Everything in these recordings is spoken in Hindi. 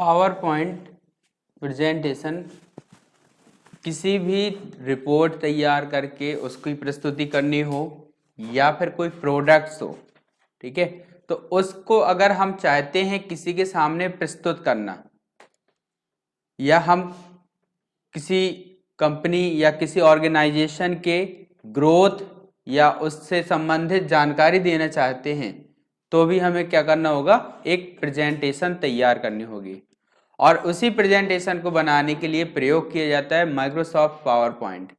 पावर पॉइंट प्रेजेंटेशन किसी भी रिपोर्ट तैयार करके उसकी प्रस्तुति करनी हो या फिर कोई प्रोडक्ट्स हो, ठीक है, तो उसको अगर हम चाहते हैं किसी के सामने प्रस्तुत करना या हम किसी कंपनी या किसी ऑर्गेनाइजेशन के ग्रोथ या उससे संबंधित जानकारी देना चाहते हैं तो भी हमें क्या करना होगा, एक प्रेजेंटेशन तैयार करनी होगी। और उसी प्रेजेंटेशन को बनाने के लिए प्रयोग किया जाता है Microsoft power point.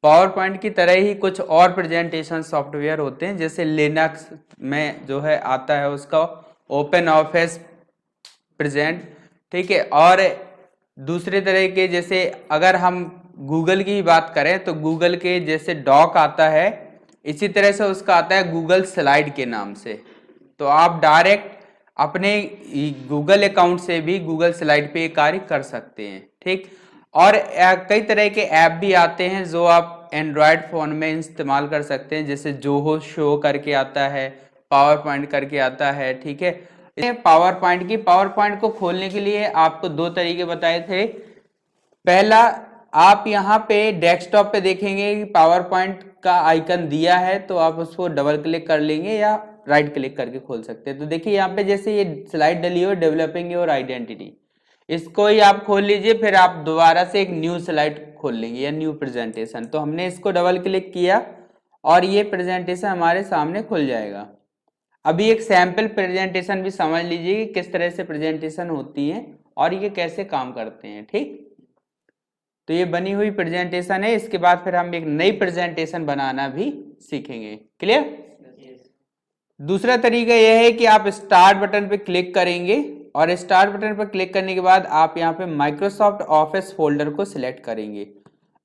Power point की तरह ही कुछ और प्रेजेंटेशन सॉफ्टवेयर होते हैं, जैसे लिनक्स में जो है आता है उसका ओपन ऑफिस प्रेजेंट, ठीक है। और दूसरे तरह के जैसे अगर हम गूगल की बात करें तो गूगल के जैसे डॉक आता है, इसी तरह से उसका आता है गूगल स्लाइड के नाम से। तो आप डायरेक्ट अपने गूगल अकाउंट से भी गूगल स्लाइड पे कार्य कर सकते हैं, ठीक। और कई तरह के ऐप भी आते हैं जो आप एंड्रॉयड फ़ोन में इस्तेमाल कर सकते हैं, जैसे जोहो शो करके आता है, पावर पॉइंट करके आता है, ठीक है। पावर पॉइंट को खोलने के लिए आपको दो तरीके बताए थे। पहला, आप यहाँ पे डेस्कटॉप पे देखेंगे कि पावर पॉइंट का आइकन दिया है तो आप उसको डबल क्लिक कर लेंगे या राइट क्लिक करके खोल सकते हैं। तो देखिए यहाँ पे जैसे ये स्लाइड डली हो डेवलपिंग योर आइडेंटिटी, इसको ही आप खोल लीजिए, फिर आप दोबारा से एक न्यू स्लाइड खोल लेंगे या न्यू प्रेजेंटेशन। तो हमने इसको डबल क्लिक किया और ये प्रेजेंटेशन हमारे सामने खुल जाएगा। अभी एक सैंपल प्रेजेंटेशन भी समझ लीजिए कि किस तरह से प्रेजेंटेशन होती है और ये कैसे काम करते हैं, ठीक। तो ये बनी हुई प्रेजेंटेशन है, इसके बाद फिर हम एक नई प्रेजेंटेशन बनाना भी सीखेंगे। क्लियर? दूसरा तरीका यह है कि आप स्टार्ट बटन पर क्लिक करेंगे और स्टार्ट बटन पर क्लिक करने के बाद आप यहाँ पे माइक्रोसॉफ्ट ऑफिस फोल्डर को सिलेक्ट करेंगे।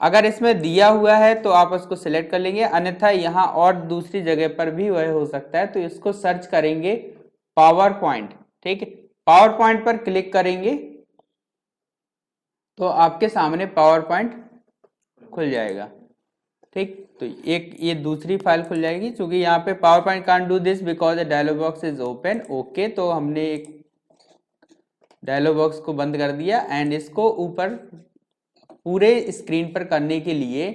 अगर इसमें दिया हुआ है तो आप उसको सिलेक्ट कर लेंगे, अन्यथा यहाँ और दूसरी जगह पर भी वह हो सकता है। तो इसको सर्च करेंगे पावर पॉइंट, ठीक है। पावर पॉइंट पर क्लिक करेंगे तो आपके सामने पावर पॉइंट खुल जाएगा, ठीक। तो एक ये दूसरी फाइल खुल जाएगी, क्योंकि यहाँ पे PowerPoint can't do this because the dialog box is open. Okay, तो हमने एक डायलॉग बॉक्स को बंद कर दिया एंड इसको ऊपर पूरे स्क्रीन पर करने के लिए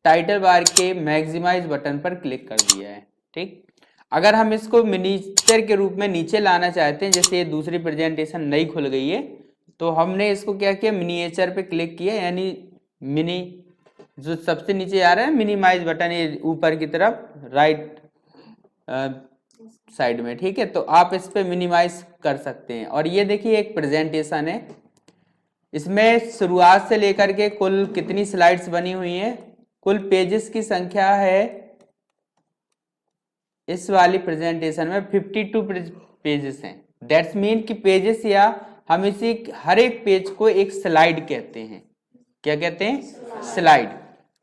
टाइटल बार के मैक्सिमाइज बटन पर क्लिक कर दिया है, ठीक। अगर हम इसको मिनीचर के रूप में नीचे लाना चाहते हैं, जैसे ये दूसरी प्रेजेंटेशन नई खुल गई है, तो हमने इसको क्या किया, मिनीचर पे क्लिक किया, यानी मिनी जो सबसे नीचे आ रहा है मिनिमाइज बटन, ये ऊपर की तरफ राइट साइड में, ठीक है। तो आप इस पे मिनिमाइज कर सकते हैं। और ये देखिए एक प्रेजेंटेशन है, इसमें शुरुआत से लेकर के कुल कितनी स्लाइड्स बनी हुई हैं, कुल पेजेस की संख्या है इस वाली प्रेजेंटेशन में 52 पेजेस हैं। दैट्स मीन कि पेजेस, या हम इसी हर एक पेज को एक स्लाइड कहते हैं। क्या कहते हैं? स्लाइड।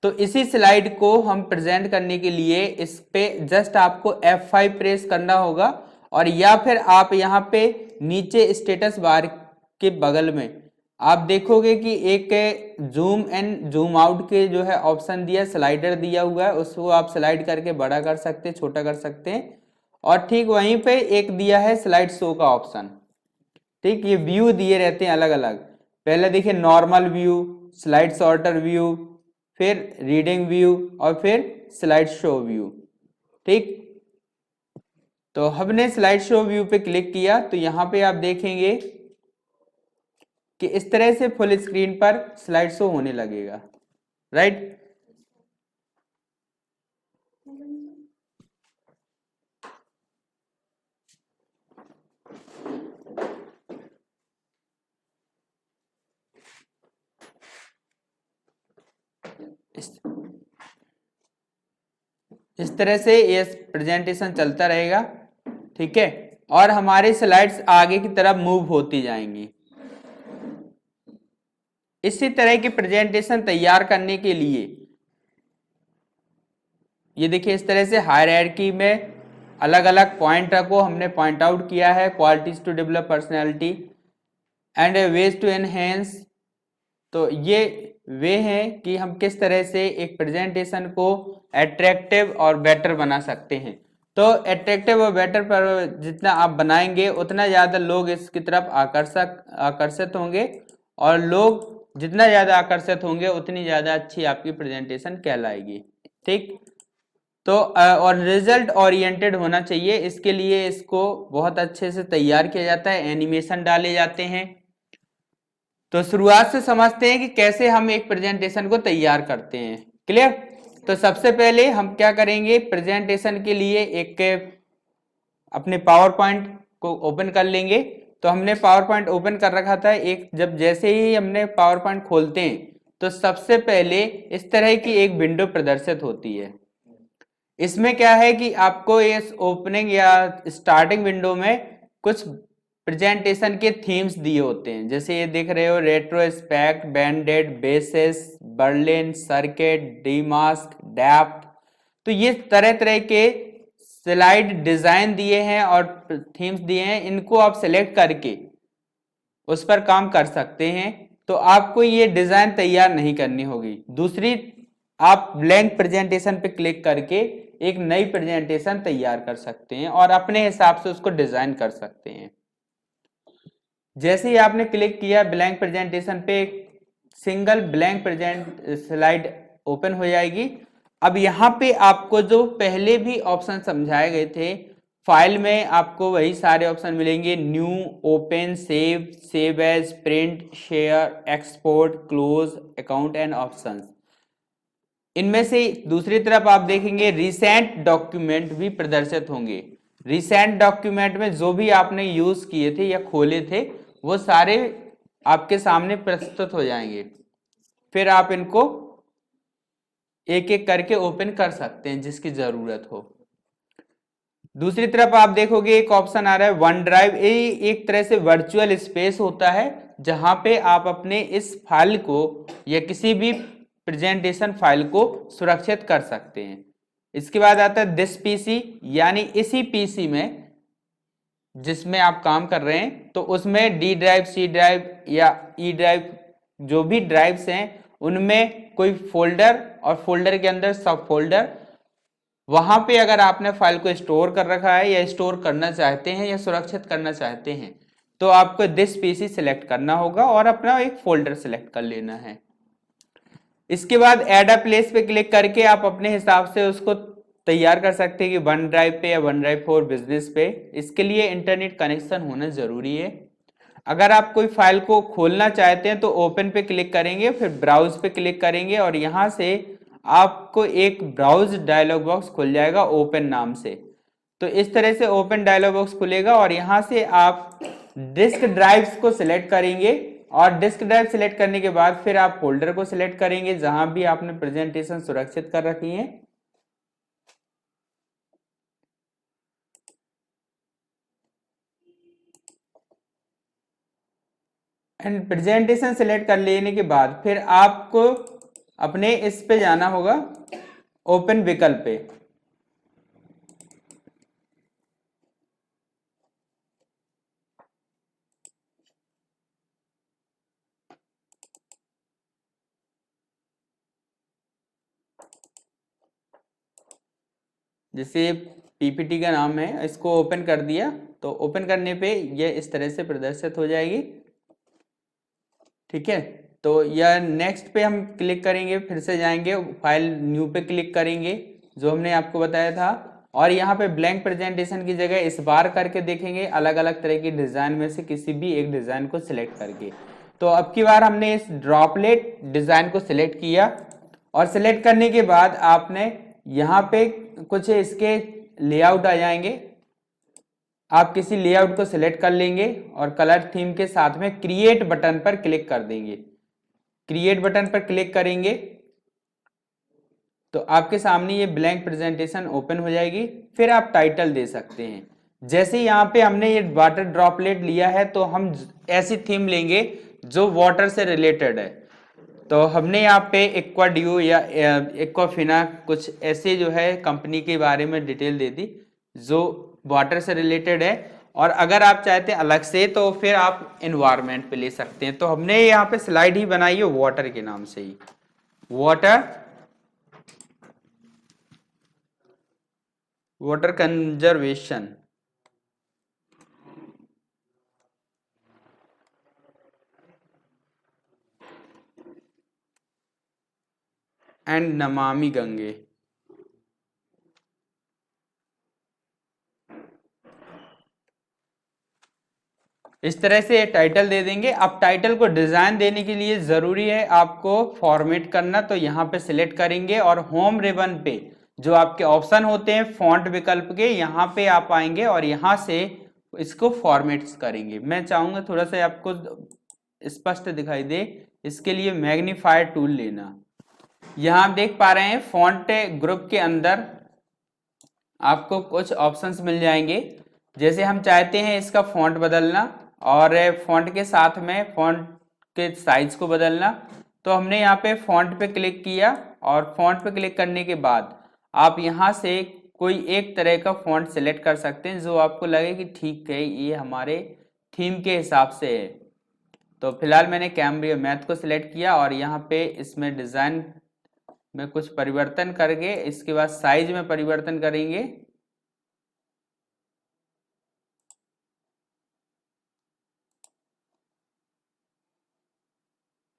तो इसी स्लाइड को हम प्रेजेंट करने के लिए इस पे जस्ट आपको F5 प्रेस करना होगा, और या फिर आप यहाँ पे नीचे स्टेटस बार के बगल में आप देखोगे कि एक जूम एंड जूम आउट के जो है ऑप्शन दिया, स्लाइडर दिया हुआ है, उसको आप स्लाइड करके बड़ा कर सकते हैं, छोटा कर सकते हैं। और ठीक वहीं पे एक दिया है स्लाइड शो का ऑप्शन, ठीक। ये व्यू दिए रहते हैं अलग अलग। पहले देखिए normal view, slide sorter view, फिर रीडिंग व्यू और फिर स्लाइड शो व्यू, ठीक। तो हमने स्लाइड शो व्यू पे क्लिक किया तो यहाँ पे आप देखेंगे कि इस तरह से फुल स्क्रीन पर स्लाइड शो होने लगेगा, राइट। इस तरह से ये प्रेजेंटेशन चलता रहेगा, ठीक है। और हमारी स्लाइड्स आगे की तरफ मूव होती जाएंगी। इसी तरह की प्रेजेंटेशन तैयार करने के लिए ये देखिए इस तरह से हायरार्की में अलग अलग पॉइंट को हमने पॉइंट आउट किया है, qualities to develop personality and ways to enhance. तो ये वे हैं कि हम किस तरह से एक प्रेजेंटेशन को अट्रैक्टिव और बेटर बना सकते हैं। तो एट्रैक्टिव और बेटर पर जितना आप बनाएंगे उतना ज़्यादा लोग इसकी तरफ आकर्षित होंगे, और लोग जितना ज़्यादा आकर्षित होंगे उतनी ज़्यादा अच्छी आपकी प्रेजेंटेशन कहलाएगी। ठीक, तो और रिजल्ट ओरिएंटेड होना चाहिए, इसके लिए इसको बहुत अच्छे से तैयार किया जाता है, एनिमेशन डाले जाते हैं। तो शुरुआत से समझते हैं कि कैसे हम एक प्रेजेंटेशन को तैयार करते हैं। क्लियर? तो सबसे पहले हम क्या करेंगे, प्रेजेंटेशन के लिए एक अपने पावर पॉइंट को ओपन कर लेंगे। तो हमने पावर पॉइंट ओपन कर रखा था एक, जब जैसे ही हमने पावर पॉइंट खोलते हैं तो सबसे पहले इस तरह की एक विंडो प्रदर्शित होती है। इसमें क्या है कि आपको इस ओपनिंग या स्टार्टिंग विंडो में कुछ प्रेजेंटेशन के थीम्स दिए होते हैं, जैसे ये देख रहे हो, retrospect, banded, basis, Berlin, circuit, damask, depth. तो ये तरह तरह के स्लाइड डिजाइन दिए हैं और थीम्स दिए हैं, इनको आप सेलेक्ट करके उस पर काम कर सकते हैं। तो आपको ये डिजाइन तैयार नहीं करनी होगी। दूसरी, आप ब्लैंक प्रेजेंटेशन पे क्लिक करके एक नई प्रेजेंटेशन तैयार कर सकते हैं और अपने हिसाब से उसको डिजाइन कर सकते हैं। जैसे ही आपने क्लिक किया ब्लैंक प्रेजेंटेशन पे, single blank present slide open हो जाएगी। अब यहाँ पे आपको जो पहले भी ऑप्शन समझाए गए थे, फाइल में आपको वही सारे ऑप्शन मिलेंगे, new, open, save, save as, print, share, export, close, account and options. इनमें से दूसरी तरफ आप देखेंगे रिसेंट डॉक्यूमेंट भी प्रदर्शित होंगे। रिसेंट डॉक्यूमेंट में जो भी आपने यूज किए थे या खोले थे वो सारे आपके सामने प्रस्तुत हो जाएंगे। फिर आप इनको एक एक करके ओपन कर सकते हैं जिसकी जरूरत हो। दूसरी तरफ आप देखोगे एक ऑप्शन आ रहा है वन ड्राइव। ये एक तरह से वर्चुअल स्पेस होता है जहां पे आप अपने इस फाइल को या किसी भी प्रेजेंटेशन फाइल को सुरक्षित कर सकते हैं। इसके बाद आता है दिस पीसी, यानी इसी पीसी में जिसमें आप काम कर रहे हैं, तो उसमें डी ड्राइव, सी ड्राइव या ई ड्राइव, जो भी ड्राइव्स हैं उनमें कोई फोल्डर और फोल्डर के अंदर सब फोल्डर, वहां पे अगर आपने फाइल को स्टोर कर रखा है या स्टोर करना चाहते हैं या सुरक्षित करना चाहते हैं तो आपको दिस पीसी सिलेक्ट करना होगा और अपना एक फोल्डर सिलेक्ट कर लेना है। इसके बाद ऐड अ प्लेस पे क्लिक करके आप अपने हिसाब से उसको तैयार कर सकते हैं कि वन ड्राइव पे या वन ड्राइव फॉर बिजनेस पे। इसके लिए इंटरनेट कनेक्शन होना जरूरी है। अगर आप कोई फाइल को खोलना चाहते हैं तो ओपन पे क्लिक करेंगे, फिर ब्राउज पे क्लिक करेंगे और यहां से आपको एक ब्राउज डायलॉग बॉक्स खुल जाएगा ओपन नाम से। तो इस तरह से ओपन डायलॉग बॉक्स खुलेगा और यहां से आप डिस्क ड्राइव्स को सिलेक्ट करेंगे और डिस्क ड्राइव सिलेक्ट करने के बाद फिर आप फोल्डर को सिलेक्ट करेंगे जहां भी आपने प्रेजेंटेशन सुरक्षित कर रखी है। एंड प्रेजेंटेशन सिलेक्ट कर लेने के बाद फिर आपको अपने इस पे जाना होगा ओपन विकल्प पे। जैसे पीपीटी का नाम है, इसको ओपन कर दिया तो ओपन करने पे ये इस तरह से प्रदर्शित हो जाएगी। ठीक है, तो यह नेक्स्ट पे हम क्लिक करेंगे, फिर से जाएंगे फाइल न्यू पे क्लिक करेंगे जो हमने आपको बताया था, और यहाँ पे ब्लैंक प्रेजेंटेशन की जगह इस बार करके देखेंगे अलग अलग तरह की डिजाइन में से किसी भी एक डिजाइन को सिलेक्ट करके। तो अब की बार हमने इस ड्रॉपलेट डिजाइन को सिलेक्ट किया और सिलेक्ट करने के बाद आपने यहाँ पे कुछ इसके लेआउट आ जाएंगे। आप किसी लेआउट को सिलेक्ट कर लेंगे और कलर थीम के साथ में क्रिएट बटन पर क्लिक कर देंगे। क्रिएट बटन पर क्लिक करेंगे तो आपके सामने ये ब्लैंक प्रेजेंटेशन ओपन हो जाएगी। फिर आप टाइटल दे सकते हैं। जैसे यहाँ पे हमने ये वाटर ड्रॉपलेट लिया है तो हम ऐसी थीम लेंगे जो वाटर से रिलेटेड है। तो हमने यहाँ पे एक्वाड्यू या एक्वाफिना कुछ ऐसे जो है कंपनी के बारे में डिटेल दे दी जो वाटर से रिलेटेड है, और अगर आप चाहते हैं अलग से तो फिर आप एनवायरनमेंट पे ले सकते हैं। तो हमने यहाँ पे स्लाइड ही बनाई है वाटर के नाम से ही, water water conservation and Namami Gange. इस तरह से टाइटल दे देंगे। अब टाइटल को डिजाइन देने के लिए जरूरी है आपको फॉर्मेट करना, तो यहाँ पे सिलेक्ट करेंगे और होम रिबन पे जो आपके ऑप्शन होते हैं फॉन्ट विकल्प के, यहाँ पे आप आएंगे और यहाँ से इसको फॉर्मेट करेंगे। मैं चाहूंगा थोड़ा सा आपको स्पष्ट दिखाई दे, इसके लिए मैग्नीफायर टूल लेना। यहाँ आप देख पा रहे हैं फॉन्ट ग्रुप के अंदर आपको कुछ ऑप्शंस मिल जाएंगे। जैसे हम चाहते हैं इसका फॉन्ट बदलना और फॉन्ट के साथ में फॉन्ट के साइज को बदलना, तो हमने यहाँ पे फॉन्ट पे क्लिक किया और फॉन्ट पे क्लिक करने के बाद आप यहाँ से कोई एक तरह का फॉन्ट सेलेक्ट कर सकते हैं जो आपको लगे कि ठीक है ये हमारे थीम के हिसाब से है। तो फिलहाल मैंने कैम्ब्रिया मैथ को सिलेक्ट किया और यहाँ पे इसमें डिज़ाइन में कुछ परिवर्तन करके इसके बाद साइज में परिवर्तन करेंगे।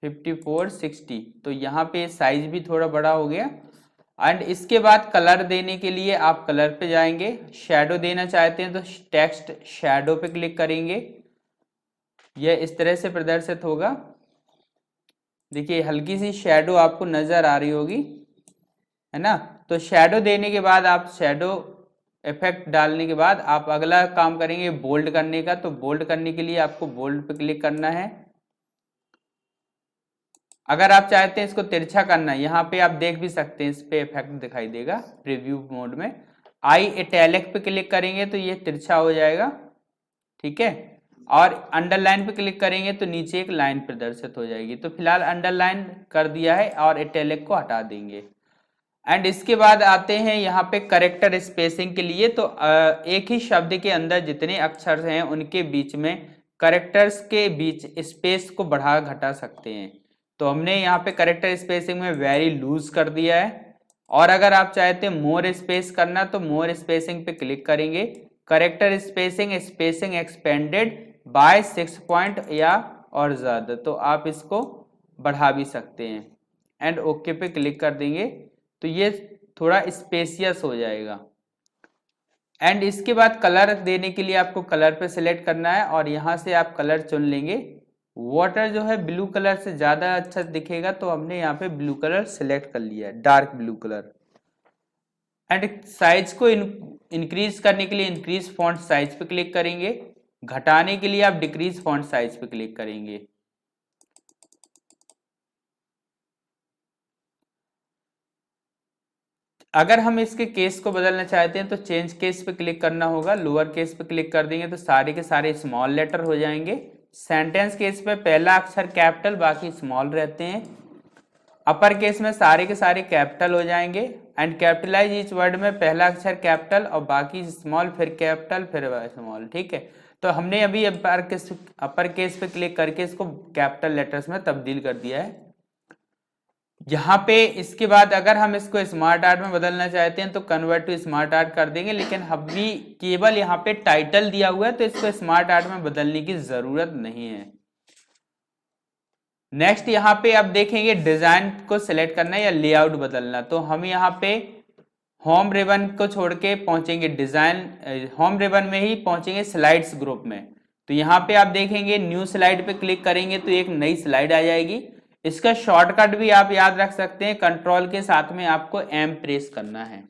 फिफ्टी 60, तो यहाँ पे साइज भी थोड़ा बड़ा हो गया। एंड इसके बाद कलर देने के लिए आप कलर पे जाएंगे, शैडो देना चाहते हैं तो टेक्स्ट शैडो पे क्लिक करेंगे, यह इस तरह से प्रदर्शित होगा। देखिए हल्की सी शैडो आपको नजर आ रही होगी, है ना। तो शैडो देने के बाद आप शैडो इफेक्ट डालने के बाद आप अगला काम करेंगे बोल्ड करने का। तो बोल्ड करने के लिए आपको बोल्ड पे क्लिक करना है। अगर आप चाहते हैं इसको तिरछा करना, यहाँ पे आप देख भी सकते हैं, इस पे इफेक्ट दिखाई देगा प्रीव्यू मोड में। आई इटैलिक पे क्लिक करेंगे तो ये तिरछा हो जाएगा, ठीक है। और अंडरलाइन पे क्लिक करेंगे तो नीचे एक लाइन प्रदर्शित हो जाएगी। तो फिलहाल अंडरलाइन कर दिया है और इटैलिक को हटा देंगे। एंड इसके बाद आते हैं यहाँ पे करेक्टर स्पेसिंग के लिए। तो एक ही शब्द के अंदर जितने अक्षर हैं उनके बीच में करेक्टर्स के बीच स्पेस को बढ़ा घटा सकते हैं। तो हमने यहाँ पे करेक्टर स्पेसिंग में वेरी लूज कर दिया है। और अगर आप चाहते हैं मोर स्पेस करना तो मोर स्पेसिंग पे क्लिक करेंगे। Character spacing spacing expanded by 6 point या और ज्यादा, तो आप इसको बढ़ा भी सकते हैं। एंड ओके पे क्लिक कर देंगे तो ये थोड़ा स्पेसियस हो जाएगा। एंड इसके बाद कलर देने के लिए आपको कलर पे सिलेक्ट करना है और यहाँ से आप कलर चुन लेंगे। वाटर जो है ब्लू कलर से ज़्यादा अच्छा दिखेगा, तो हमने यहाँ पे ब्लू कलर सिलेक्ट कर लिया है, dark blue colour. And size को इंक्रीज करने के लिए इंक्रीज फॉन्ट साइज पे क्लिक करेंगे, घटाने के लिए आप डिक्रीज फॉन्ट साइज पे क्लिक करेंगे। अगर हम इसके केस को बदलना चाहते हैं तो चेंज केस पे क्लिक करना होगा। लोअर केस पे क्लिक कर देंगे तो सारे के सारे स्मॉल लेटर हो जाएंगे। सेंटेंस केस पे पहला अक्षर कैपिटल बाकी स्मॉल रहते हैं। अपर केस में सारे के सारे कैपिटल हो जाएंगे। एंड कैपिटलाइज ईच वर्ड में पहला अक्षर कैपिटल और बाकी स्मॉल, फिर कैपिटल फिर स्मॉल, ठीक है। तो हमने अभी अपर केस पे क्लिक करके इसको कैपिटल लेटर्स में तब्दील कर दिया है यहाँ पे। इसके बाद अगर हम इसको स्मार्ट आर्ट में बदलना चाहते हैं तो कन्वर्ट टू स्मार्ट आर्ट कर देंगे, लेकिन अभी केवल यहाँ पे टाइटल दिया हुआ है तो इसको स्मार्ट आर्ट में बदलने की जरूरत नहीं है। नेक्स्ट यहाँ पे आप देखेंगे डिजाइन को सिलेक्ट करना है या लेआउट बदलना। तो हम यहाँ पे होम रिबन को छोड़ के पहुंचेंगे डिजाइन, होम रिबन में ही पहुंचेंगे स्लाइड्स ग्रुप में। तो यहाँ पे आप देखेंगे न्यू स्लाइड पे क्लिक करेंगे तो एक नई स्लाइड आ जाएगी। इसका शॉर्टकट भी आप याद रख सकते हैं, कंट्रोल के साथ में आपको एम प्रेस करना है।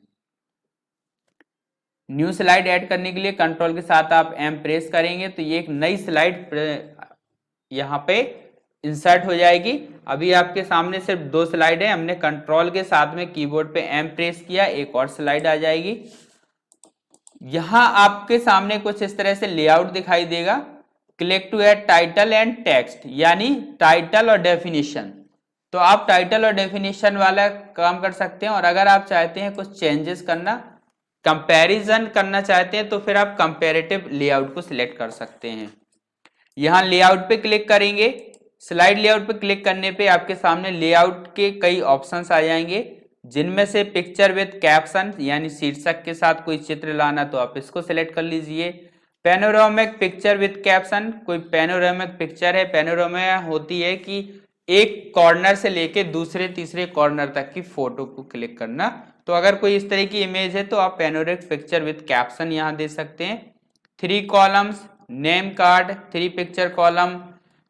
न्यू स्लाइड ऐड करने के लिए कंट्रोल के साथ आप एम प्रेस करेंगे तो ये एक नई स्लाइड यहाँ पे इंसर्ट हो जाएगी। अभी आपके सामने सिर्फ 2 स्लाइड है, हमने कंट्रोल के साथ में कीबोर्ड पे एम प्रेस किया, एक और स्लाइड आ जाएगी। यहां आपके सामने कुछ इस तरह से लेआउट दिखाई देगा। Click to add title and text, यानी टाइटल और डेफिनेशन। तो आप टाइटल और डेफिनेशन वाला काम कर सकते हैं। और अगर आप चाहते हैं कुछ चेंजेस करना, कंपैरिजन करना चाहते हैं, तो फिर आप कंपैरेटिव लेआउट को सिलेक्ट कर सकते हैं। यहां लेआउट पे क्लिक करेंगे। स्लाइड लेआउट पे क्लिक करने पे आपके सामने लेआउट के कई ऑप्शंस आ जाएंगे। जिनमें से पिक्चर विद कैप्शन यानी शीर्षक के साथ कोई चित्र लाना तो आप इसको सिलेक्ट कर लीजिए। पैनोरामिक पिक्चर विद कैप्शन, कोई पैनोरामिक पिक्चर है, पैनोरामा होती है कि एक कॉर्नर से लेके दूसरे तीसरे कॉर्नर तक की फोटो को क्लिक करना, तो अगर कोई इस तरह की इमेज है तो आप पैनोरामिक पिक्चर विद कैप्शन यहां दे सकते हैं। 3 columns, name card, 3 picture column,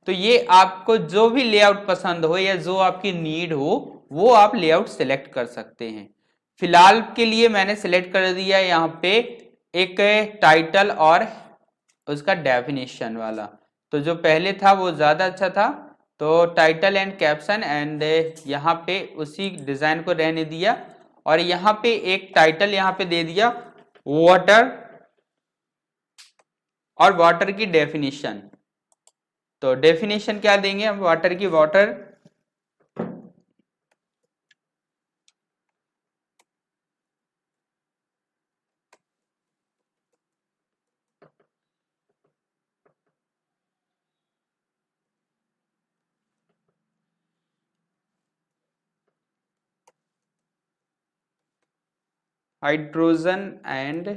तो ये आपको जो भी लेआउट पसंद हो या जो आपकी नीड हो वो आप लेआउट सिलेक्ट कर सकते हैं। फिलहाल के लिए मैंने सिलेक्ट कर दिया यहाँ पे एक टाइटल और उसका डेफिनेशन वाला, तो जो पहले था वो ज्यादा अच्छा था, तो टाइटल एंड कैप्शन, एंड यहाँ पे उसी डिजाइन को रहने दिया और यहाँ पे एक टाइटल यहाँ पे दे दिया वाटर और वाटर की डेफिनेशन। तो डेफिनेशन क्या देंगे हम वाटर की? वाटर हाइड्रोजन एंड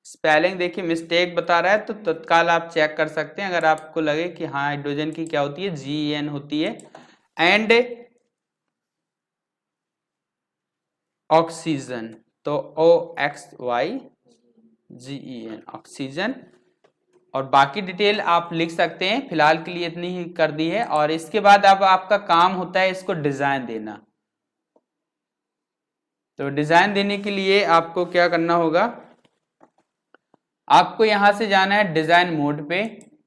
स्पेलिंग देखिए मिस्टेक बता रहा है तो तत्काल आप चेक कर सकते हैं, अगर आपको लगे कि हाँ हाइड्रोजन की क्या होती है, GN होती है, एंड ऑक्सीजन तो OXYGEN ऑक्सीजन, और बाकी डिटेल आप लिख सकते हैं। फिलहाल के लिए इतनी ही कर दी है, और इसके बाद अब आपका काम होता है इसको डिजाइन देना। तो डिजाइन देने के लिए आपको क्या करना होगा, आपको यहां से जाना है डिजाइन मोड पे,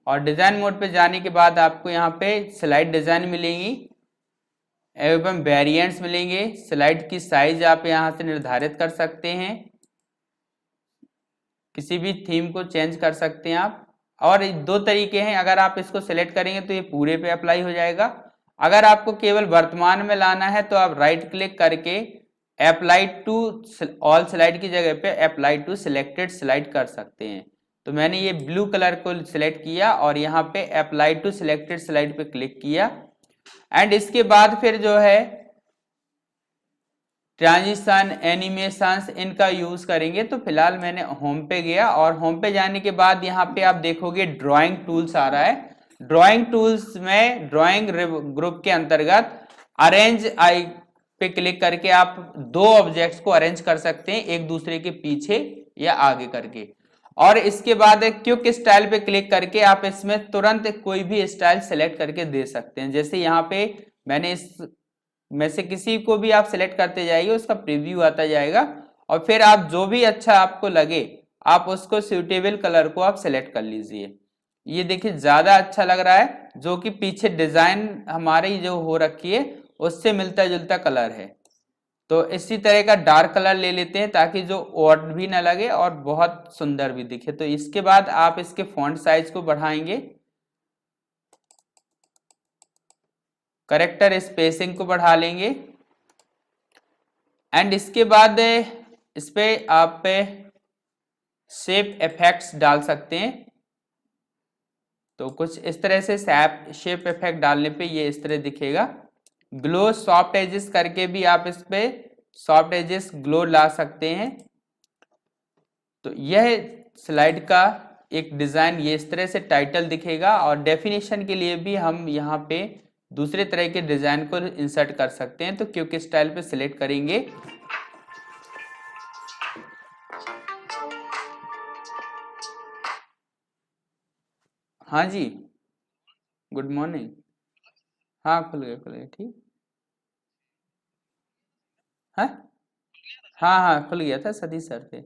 और डिजाइन मोड पे जाने के बाद आपको यहाँ पे स्लाइड डिजाइन मिलेंगी एवं वेरिएंट्स मिलेंगे। स्लाइड की साइज आप यहां से निर्धारित कर सकते हैं, किसी भी थीम को चेंज कर सकते हैं आप, और 2 तरीके हैं, अगर आप इसको सिलेक्ट करेंगे तो ये पूरे पे अप्लाई हो जाएगा, अगर आपको केवल वर्तमान में लाना है तो आप राइट क्लिक करके अप्लाई टू ऑल स्लाइड की जगह पे अप्लाई टू सिलेक्टेड स्लाइड कर सकते हैं। तो मैंने ये ब्लू कलर को सिलेक्ट किया और यहाँ पे अप्लाई टू सिलेक्टेड स्लाइड पे क्लिक किया, एंड इसके बाद फिर जो है ट्रांजिशन, एनिमेशंस इनका यूज करेंगे। तो फिलहाल मैंने होम पे गया, और होम पे जाने के बाद यहाँ पे आप देखोगे ड्राइंग टूल्स आ रहा है। ड्राइंग टूल्स में ड्राइंग ग्रुप के अंतर्गत अरेंज आई पे क्लिक करके आप 2 ऑब्जेक्ट्स को अरेंज कर सकते हैं एक दूसरे के पीछे या आगे करके, और इसके बाद क्विक स्टाइल पे क्लिक करके आप इसमें तुरंत कोई भी स्टाइल सेलेक्ट करके दे सकते हैं। जैसे यहाँ पे मैंने इस में से किसी को भी आप सिलेक्ट करते जाइए, उसका प्रीव्यू आता जाएगा, और फिर आप जो भी अच्छा आपको लगे आप उसको सूटेबल कलर को आप सिलेक्ट कर लीजिए। ये देखिए ज्यादा अच्छा लग रहा है, जो कि पीछे डिजाइन हमारी जो हो रखी है उससे मिलता जुलता कलर है। तो इसी तरह का डार्क कलर ले लेते हैं ताकि जो ऑड भी ना लगे और बहुत सुंदर भी दिखे। तो इसके बाद आप इसके फॉन्ट साइज को बढ़ाएंगे, करेक्टर स्पेसिंग को बढ़ा लेंगे, एंड इसके बाद इस पे आप शेप इफेक्ट्स डाल सकते हैं। तो कुछ इस तरह से शेप इफेक्ट डालने पे ये इस तरह दिखेगा। ग्लो सॉफ्ट एजेस करके भी आप इस पे सॉफ्ट एजेस ग्लो ला सकते हैं। तो यह स्लाइड का एक डिजाइन ये इस तरह से टाइटल दिखेगा, और डेफिनेशन के लिए भी हम यहाँ पे दूसरे तरह के डिजाइन को इंसर्ट कर सकते हैं। तो क्विक स्टाइल पे सिलेक्ट करेंगे, हाँ जी गुड मॉर्निंग, हाँ खुल गए ठीक, हाँ हाँ हाँ खुल गया था सतीश सर पे।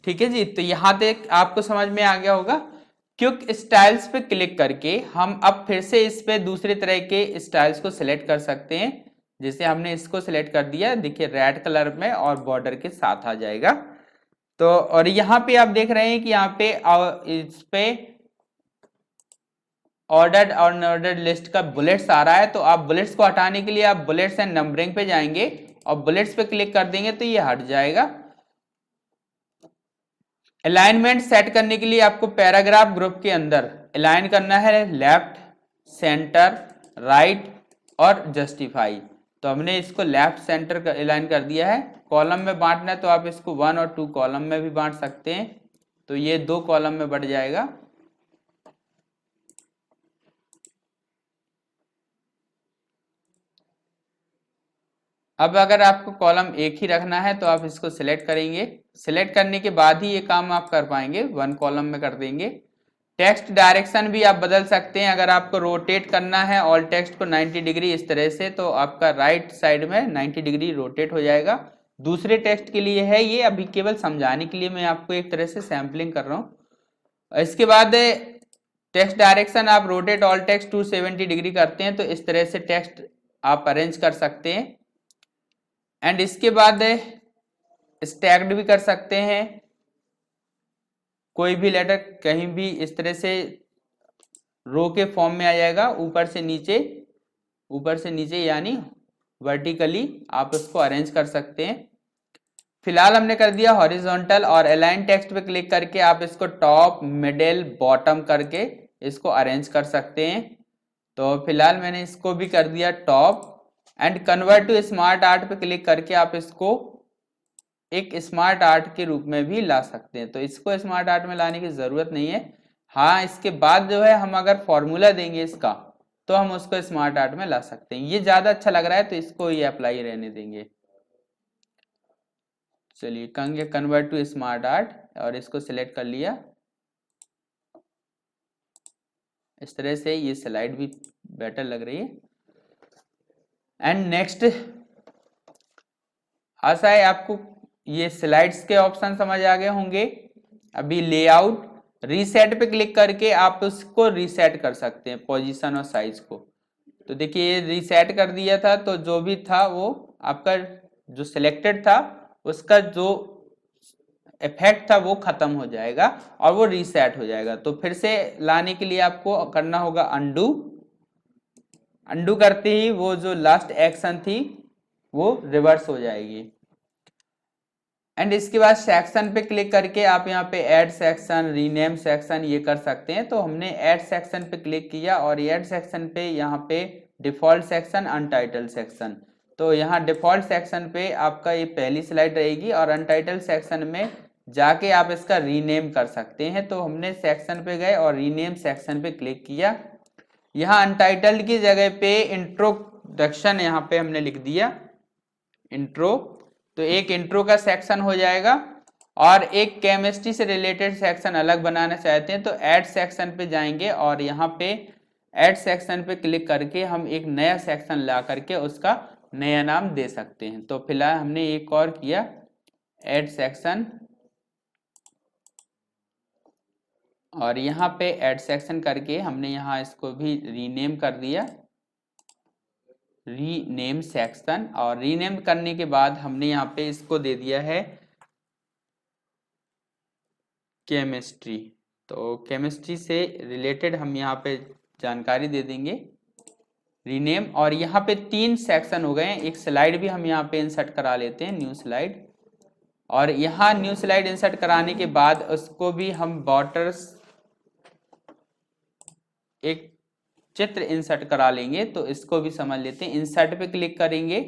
ठीक है जी, तो यहाँ तक आपको समझ में आ गया होगा। क्विक स्टाइल्स पे क्लिक करके हम अब फिर से इस पे दूसरे तरह के स्टाइल्स को सिलेक्ट कर सकते हैं। जैसे हमने इसको सिलेक्ट कर दिया, देखिए रेड कलर में और बॉर्डर के साथ आ जाएगा। तो और यहाँ पे आप देख रहे हैं कि यहाँ पे इस पे ऑर्डर्ड और अनऑर्डर्ड लिस्ट का बुलेट्स आ रहा है। तो आप बुलेट्स को हटाने के लिए आप बुलेट्स एंड नंबरिंग पे जाएंगे और बुलेट्स पे क्लिक कर देंगे तो ये हट जाएगा। अलाइनमेंट सेट करने के लिए आपको पैराग्राफ ग्रुप के अंदर अलाइन करना है लेफ्ट, सेंटर, राइट और जस्टिफाई। तो हमने इसको लेफ्ट सेंटर का अलाइन कर दिया है। कॉलम में बांटना है तो आप इसको 1 और 2 कॉलम में भी बांट सकते हैं, तो ये 2 कॉलम में बढ़ जाएगा। अब अगर आपको कॉलम एक ही रखना है तो आप इसको सिलेक्ट करेंगे, सिलेक्ट करने के बाद ही ये काम आप कर पाएंगे, 1 कॉलम में कर देंगे। टेक्स्ट डायरेक्शन भी आप बदल सकते हैं, अगर आपको रोटेट करना है ऑल टेक्स्ट को 90 डिग्री इस तरह से, तो आपका राइट साइड में 90 डिग्री रोटेट हो जाएगा। दूसरे टेक्स्ट के लिए है ये, अभी केवल समझाने के लिए मैं आपको एक तरह से सैम्पलिंग कर रहा हूँ। इसके बाद टेक्स्ट डायरेक्शन आप रोटेट ऑल टेक्स्ट 270 डिग्री करते हैं तो इस तरह से टेक्स्ट आप अरेंज कर सकते हैं। एंड इसके बाद स्टैक्ड भी कर सकते हैं, कोई भी लेटर कहीं भी इस तरह से रो के फॉर्म में आ जाएगा, ऊपर से नीचे यानी वर्टिकली आप उसको अरेंज कर सकते हैं। फिलहाल हमने कर दिया हॉरिजॉन्टल, और अलाइन टेक्स्ट पे क्लिक करके आप इसको टॉप, मिडिल, बॉटम करके इसको अरेंज कर सकते हैं। तो फिलहाल मैंने इसको भी कर दिया top. And convert to SmartArt पे क्लिक करके आप इसको एक स्मार्ट आर्ट के रूप में भी ला सकते हैं। तो इसको स्मार्ट आर्ट में लाने की जरूरत नहीं है, हाँ इसके बाद जो है हम अगर फॉर्मूला देंगे इसका तो हम उसको स्मार्ट आर्ट में ला सकते हैं। ये ज्यादा अच्छा लग रहा है तो इसको ये अप्लाई रहने देंगे। चलिए कहेंगे कन्वर्ट टू स्मार्ट आर्ट और इसको सिलेक्ट कर लिया। इस तरह से ये स्लाइड भी बेटर लग रही है। एंड नेक्स्ट, आशा है आपको ये स्लाइड्स के ऑप्शन समझ आ गए होंगे। अभी लेआउट, रीसेट पे क्लिक करके आप उसको रीसेट कर सकते हैं पोजीशन और साइज को। तो देखिए ये रीसेट कर दिया था, तो जो भी था वो आपका जो सिलेक्टेड था उसका जो इफेक्ट था वो खत्म हो जाएगा और वो रीसेट हो जाएगा। तो फिर से लाने के लिए आपको करना होगा अंडू। अंडू करते ही वो जो लास्ट एक्शन थी वो रिवर्स हो जाएगी। एंड इसके बाद सेक्शन पे क्लिक करके आप यहाँ पे ऐड सेक्शन, रीनेम सेक्शन ये कर सकते हैं। तो हमने ऐड सेक्शन पे क्लिक किया और ऐड सेक्शन पे यहाँ पे डिफॉल्ट सेक्शन, अनटाइटल्ड सेक्शन। तो यहाँ डिफॉल्ट सेक्शन पे आपका ये पहली स्लाइड रहेगी और अनटाइटल्ड सेक्शन में जाके आप इसका रीनेम कर सकते हैं। तो हमने सेक्शन पे गए और रीनेम सेक्शन पे क्लिक किया। यहाँ अनटाइटल्ड की जगह पे इंट्रोडक्शन यहाँ पे हमने लिख दिया इंट्रो, तो एक इंट्रो का सेक्शन हो जाएगा। और एक केमिस्ट्री से रिलेटेड सेक्शन अलग बनाना चाहते हैं तो ऐड सेक्शन पे जाएंगे और यहाँ पे ऐड सेक्शन पे क्लिक करके हम एक नया सेक्शन ला करके उसका नया नाम दे सकते हैं। तो फिलहाल हमने एक और किया ऐड सेक्शन, और यहाँ पे ऐड सेक्शन करके हमने यहाँ इसको भी रीनेम कर दिया, रीनेम सेक्शन। और रीनेम करने के बाद हमने यहाँ पे इसको दे दिया है केमिस्ट्री। तो केमिस्ट्री से रिलेटेड हम यहाँ पे जानकारी दे देंगे रीनेम। और यहाँ पे 3 सेक्शन हो गए हैं, एक स्लाइड भी हम यहाँ पे इंसर्ट करा लेते हैं, न्यू स्लाइड। और यहाँ न्यू स्लाइड इंसर्ट कराने के बाद उसको भी हम बॉर्डर्स एक चित्र इंसर्ट करा लेंगे। तो इसको भी समझ लेते हैं। इंसर्ट पे क्लिक करेंगे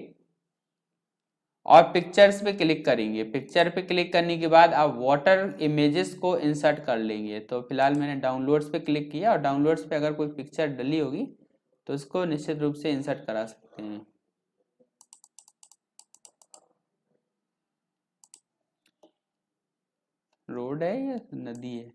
और पिक्चर्स पे क्लिक करेंगे। पिक्चर पे क्लिक करने के बाद आप वाटर इमेजेस को इंसर्ट कर लेंगे। तो फिलहाल मैंने डाउनलोड्स पे क्लिक किया और डाउनलोड्स पे अगर कोई पिक्चर डली होगी तो उसको निश्चित रूप से इंसर्ट करा सकते हैं। रोड है या नदी है?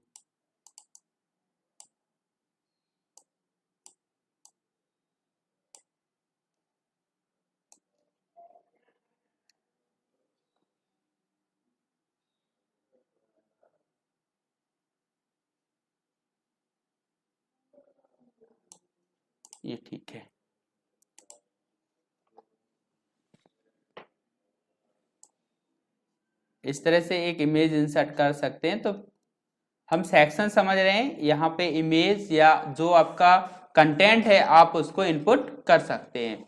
ये ठीक है। इस तरह से एक इमेज इंसर्ट कर सकते हैं। तो हम सेक्शन समझ रहे हैं, यहाँ पे इमेज या जो आपका कंटेंट है आप उसको इनपुट कर सकते हैं।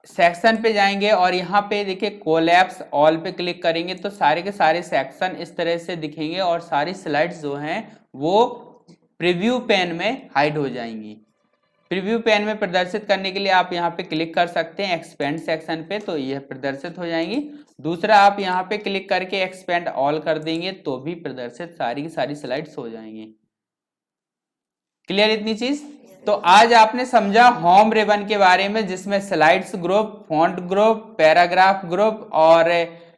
सेक्शन पे जाएंगे और यहाँ पे देखिए कोलैप्स ऑल पे क्लिक करेंगे तो सारे के सारे सेक्शन इस तरह से दिखेंगे और सारी स्लाइड्स जो हैं वो प्रीव्यू पैन में हाइड हो जाएंगी। प्रीव्यू पैन में प्रदर्शित करने के लिए आप यहाँ पे क्लिक कर सकते हैं एक्सपेंड सेक्शन पे, तो यह प्रदर्शित हो जाएंगी। दूसरा आप यहाँ पे क्लिक करके एक्सपेंड ऑल कर देंगे तो भी प्रदर्शित सारी की सारी स्लाइड्स हो जाएंगी। क्लियर इतनी चीज? तो आज आपने समझा होम रिबन के बारे में, जिसमें slides group, font group, paragraph group और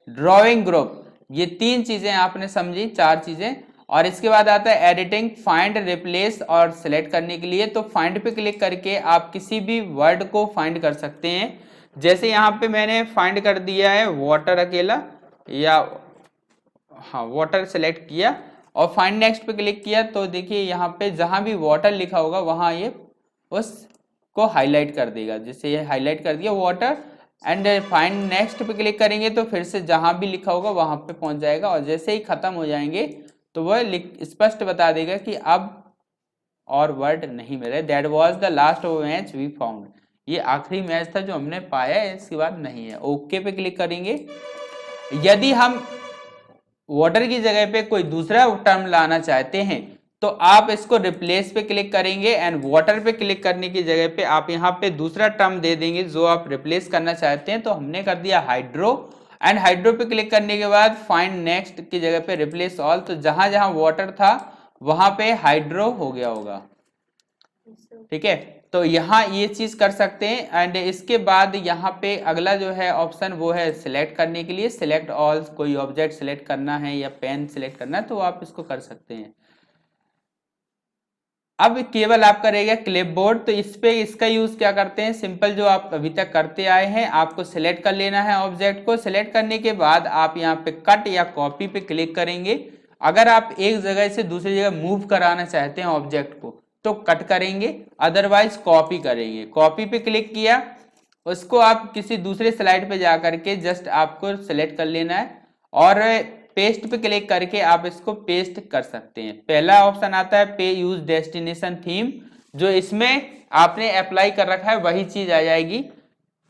ड्राइंग ग्रुप, ये 3 चीजें आपने समझी, 4 चीजें। और इसके बाद आता है एडिटिंग, फाइंड, रिप्लेस और सिलेक्ट करने के लिए। तो फाइंड पे क्लिक करके आप किसी भी वर्ड को फाइंड कर सकते हैं। जैसे यहाँ पे मैंने फाइंड कर दिया है वाटर अकेला, या हाँ वाटर सेलेक्ट किया और फाइंड नेक्स्ट पे क्लिक किया तो देखिए यहाँ पे जहां भी वाटर लिखा होगा वहां ये उसको हाईलाइट कर देगा। जैसे ये हाईलाइट कर दिया वाटर, एंड फाइंड नेक्स्ट पे क्लिक करेंगे तो फिर से जहां भी लिखा होगा वहां पे पहुंच जाएगा और जैसे ही खत्म हो जाएंगे तो वह स्पष्ट बता देगा कि अब और वर्ड नहीं मिले। That was the last match we found, ये आखिरी मैच था जो हमने पाया है, इसके बाद नहीं है। ओके पे क्लिक करेंगे। यदि हम वाटर की जगह पे कोई दूसरा टर्म लाना चाहते हैं तो आप इसको रिप्लेस पे क्लिक करेंगे एंड वाटर पे क्लिक करने की जगह पे आप यहाँ पे दूसरा टर्म दे देंगे जो आप रिप्लेस करना चाहते हैं। तो हमने कर दिया हाइड्रो, एंड हाइड्रो पे क्लिक करने के बाद फाइंड नेक्स्ट की जगह पे रिप्लेस ऑल, तो जहां जहां वाटर था वहां पे हाइड्रो हो गया होगा। ठीक है, तो यहाँ ये चीज कर सकते हैं। एंड इसके बाद यहाँ पे अगला जो है ऑप्शन वो है सिलेक्ट करने के लिए, सिलेक्ट ऑल, कोई ऑब्जेक्ट सिलेक्ट करना है या पेन सिलेक्ट करना है तो आप इसको कर सकते हैं। अब केवल आपका रहेगा क्लिपबोर्ड, तो इस पे इसका यूज क्या करते हैं, सिंपल जो आप अभी तक करते आए हैं, आपको सिलेक्ट कर लेना है ऑब्जेक्ट को। सिलेक्ट करने के बाद आप यहाँ पे कट या कॉपी पे क्लिक करेंगे। अगर आप एक जगह से दूसरी जगह मूव कराना चाहते हैं ऑब्जेक्ट को तो कट करेंगे, अदरवाइज कॉपी करेंगे। कॉपी पे क्लिक किया, उसको आप किसी दूसरे स्लाइड पे जा करके जस्ट आपको सिलेक्ट कर लेना है और पेस्ट पे क्लिक करके आप इसको पेस्ट कर सकते हैं। पहला ऑप्शन आता है पे यूज डेस्टिनेशन थीम, जो इसमें आपने अप्लाई कर रखा है वही चीज आ जाएगी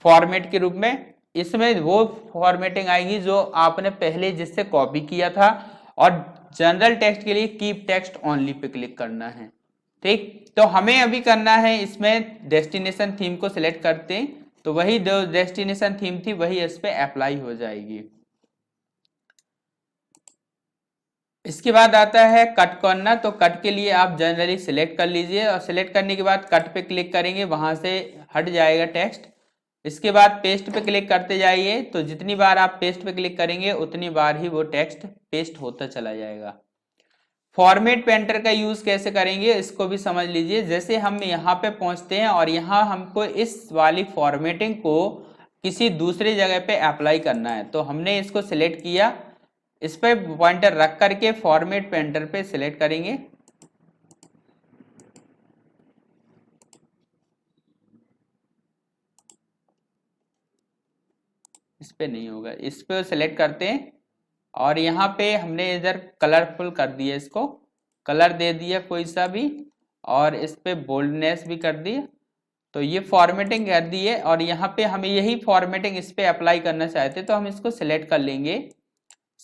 फॉर्मेट के रूप में। इसमें वो फॉर्मेटिंग आएगी जो आपने पहले जिससे कॉपी किया था। और जनरल टेक्स्ट के लिए keep text only pay click करना है। ठीक, तो हमें अभी करना है इसमें डेस्टिनेशन थीम को सिलेक्ट करते हैं तो वही जो डेस्टिनेशन थीम थी वही इस पे अप्लाई हो जाएगी। इसके बाद आता है कट करना, तो कट के लिए आप जनरली सिलेक्ट कर लीजिए और सिलेक्ट करने के बाद कट पे क्लिक करेंगे, वहां से हट जाएगा टेक्स्ट। इसके बाद पेस्ट पे क्लिक करते जाइए, तो जितनी बार आप पेस्ट पे क्लिक करेंगे उतनी बार ही वो टेक्स्ट पेस्ट होता चला जाएगा। फॉर्मेट पेंटर का यूज कैसे करेंगे इसको भी समझ लीजिए। जैसे हम यहाँ पे पहुंचते हैं और यहाँ हमको इस वाली फॉर्मेटिंग को किसी दूसरी जगह पे अप्लाई करना है, तो हमने इसको सिलेक्ट किया, इस पे पॉइंटर रख करके फॉर्मेट पेंटर पे सिलेक्ट करेंगे। इस पे नहीं होगा, इस पे सिलेक्ट करते हैं और यहाँ पे हमने इधर कलरफुल कर दिया, इसको कलर दे दिया कोई सा भी और इस पे बोल्डनेस भी कर दिया। तो ये फॉर्मेटिंग कर दी है और यहाँ पे हमें यही फॉर्मेटिंग इस पे अप्लाई करना चाहते हैं तो हम इसको सिलेक्ट कर लेंगे।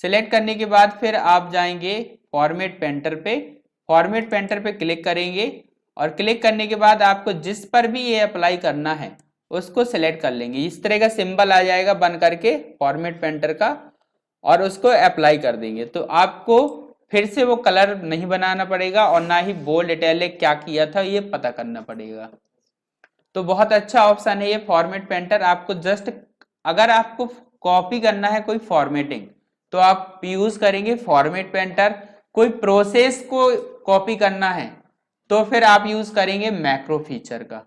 सिलेक्ट करने के बाद फिर आप जाएंगे फॉर्मेट पेंटर पे, फॉर्मेट पेंटर पे क्लिक करेंगे और क्लिक करने के बाद आपको जिस पर भी ये अप्लाई करना है उसको सिलेक्ट कर लेंगे। इस तरह का सिंबल आ जाएगा बन करके फॉर्मेट पेंटर का और उसको अप्लाई कर देंगे। तो आपको फिर से वो कलर नहीं बनाना पड़ेगा और ना ही बोल्ड इटैलिक क्या किया था ये पता करना पड़ेगा। तो बहुत अच्छा ऑप्शन है ये फॉर्मेट पेंटर। आपको जस्ट अगर आपको कॉपी करना है कोई फॉर्मेटिंग तो आप यूज करेंगे फॉर्मेट पेंटर। कोई प्रोसेस को कॉपी करना है तो फिर आप यूज करेंगे मैक्रो फीचर का।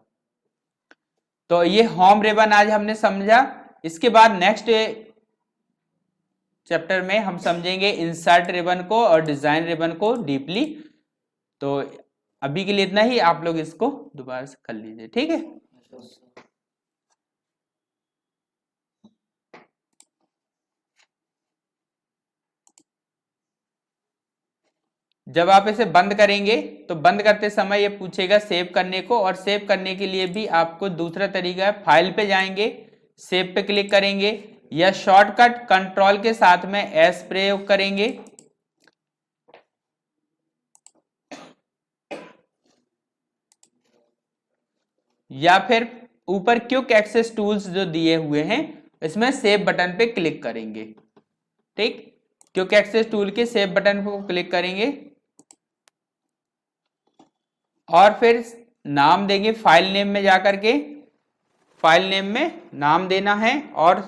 तो ये होम रिबन आज हमने समझा। इसके बाद नेक्स्ट चैप्टर में हम समझेंगे इंसर्ट रिबन को और डिजाइन रिबन को डीपली। तो अभी के लिए इतना ही, आप लोग इसको दोबारा से कर लीजिए, ठीक है। जब आप इसे बंद करेंगे तो बंद करते समय ये पूछेगा सेव करने को, और सेव करने के लिए भी आपको दूसरा तरीका है, फाइल पे जाएंगे, सेव पे क्लिक करेंगे, या शॉर्टकट कंट्रोल के साथ में एस प्रयोग करेंगे। या फिर ऊपर क्विक एक्सेस टूल्स जो दिए हुए हैं इसमें सेव बटन पे क्लिक करेंगे। ठीक, क्विक एक्सेस टूल के सेव बटन को क्लिक करेंगे और फिर नाम देंगे फाइल नेम में जाकर के, फाइल नेम में नाम देना है और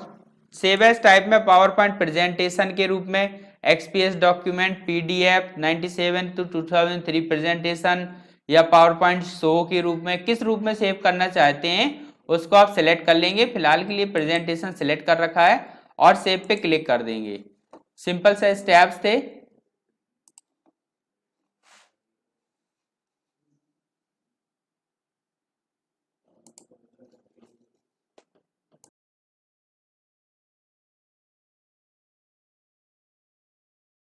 सेव एज टाइप में पावर पॉइंट प्रेजेंटेशन के रूप में, XPS document, PDF 97 to 2003 presentation या पावर पॉइंट शो के रूप में, किस रूप में सेव करना चाहते हैं उसको आप सिलेक्ट कर लेंगे। फिलहाल के लिए प्रेजेंटेशन सिलेक्ट कर रखा है और सेव पे क्लिक कर देंगे। सिंपल से स्टेप्स थे।